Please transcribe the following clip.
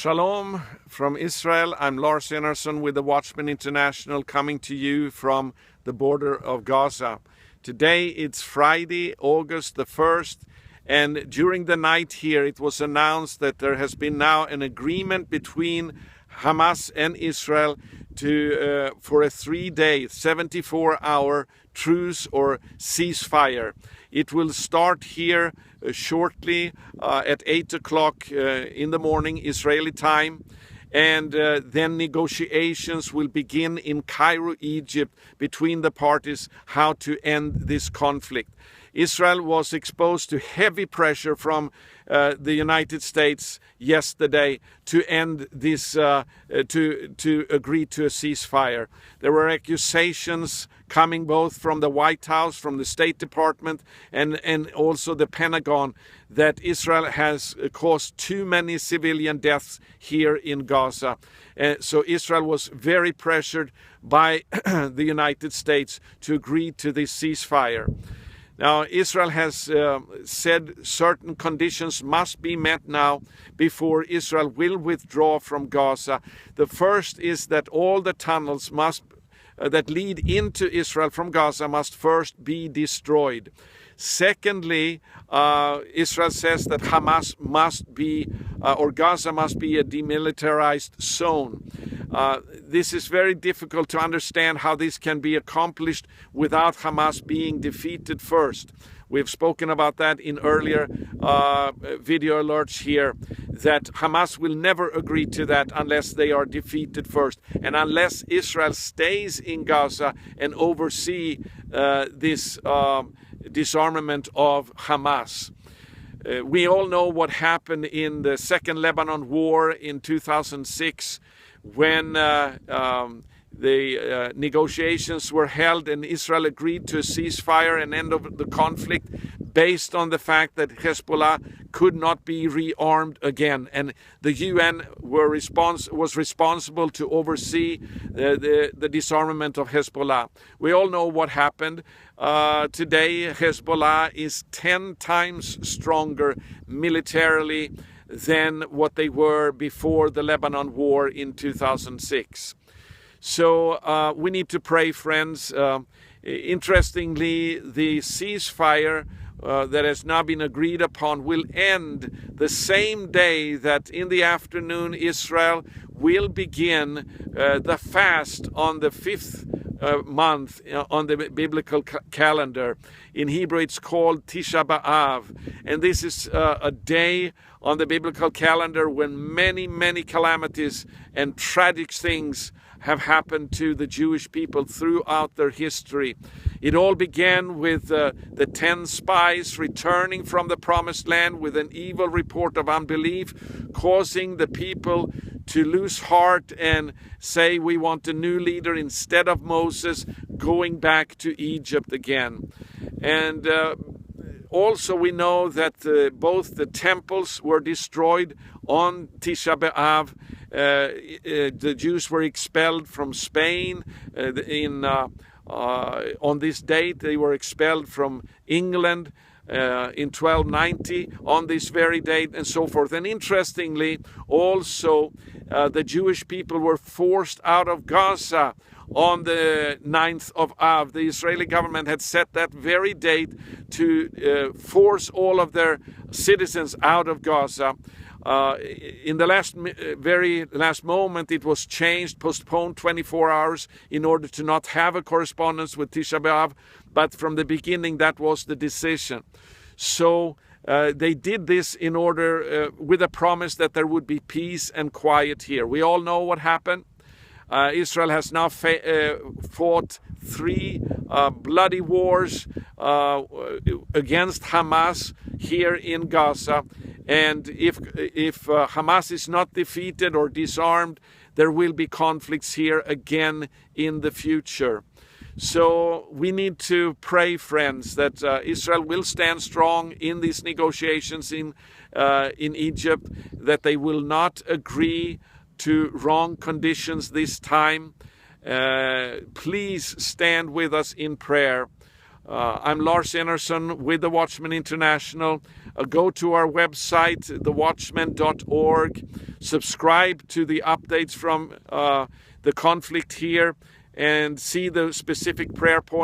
Shalom from Israel. I'm Lars Enarsson with the Watchman International, coming to you from the border of Gaza. Today it's Friday, August the 1st, and during the night here it was announced that there has been now an agreement between Hamas and Israel for a 3-day, 74-hour truce or ceasefire. It will start here shortly at 8 o'clock in the morning Israeli time, and then negotiations will begin in Cairo, Egypt, between the parties how to end this conflict. Israel was exposed to heavy pressure from the United States yesterday to end this, to agree to a ceasefire. There were accusations coming both from the White House, from the State Department, and also the Pentagon, that Israel has caused too many civilian deaths here in Gaza. So Israel was very pressured by the United States to agree to this ceasefire. Now, Israel has said certain conditions must be met now before Israel will withdraw from Gaza. The first is that all the tunnels that lead into Israel from Gaza must first be destroyed. Secondly, Israel says that Hamas must be, or Gaza must be, a demilitarized zone. This is very difficult to understand how this can be accomplished without Hamas being defeated first. We've spoken about that in earlier video alerts here, that Hamas will never agree to that unless they are defeated first, and unless Israel stays in Gaza and oversee this disarmament of Hamas. We all know what happened in the Second Lebanon War in 2006, when the negotiations were held and Israel agreed to a ceasefire and end of the conflict based on the fact that Hezbollah could not be rearmed again, and the UN was responsible to oversee the disarmament of Hezbollah. We all know what happened. Today Hezbollah is 10 times stronger militarily than what they were before the Lebanon War in 2006. So we need to pray, friends. Interestingly, the ceasefire that has now been agreed upon will end the same day that in the afternoon Israel will begin the fast on the 5th month on the biblical calendar. In Hebrew it's called Tisha B'Av, and this is a day on the biblical calendar when many, many calamities and tragic things have happened to the Jewish people throughout their history. It all began with the 10 spies returning from the promised land with an evil report of unbelief, causing the people to lose heart and say, we want a new leader instead of Moses, going back to Egypt again. And also we know that both the temples were destroyed on Tisha B'Av. The Jews were expelled from Spain on this date. They were expelled from England in 1290 on this very date, and so forth. And interestingly, also the Jewish people were forced out of Gaza on the 9th of Av. The Israeli government had set that very date to force all of their citizens out of Gaza. In the very last moment, it was changed, postponed 24 hours in order to not have a correspondence with Tisha B'Av. But from the beginning, that was the decision. So they did this in order, with a promise that there would be peace and quiet here. We all know what happened. Israel has now fought 3 bloody wars against Hamas here in Gaza. And if Hamas is not defeated or disarmed, there will be conflicts here again in the future. So we need to pray, friends, that Israel will stand strong in these negotiations in Egypt, that they will not agree to wrong conditions this time. Please stand with us in prayer. I'm Lars Enarsson with the Watchman International. Go to our website, thewatchman.org. Subscribe to the updates from the conflict here and see the specific prayer points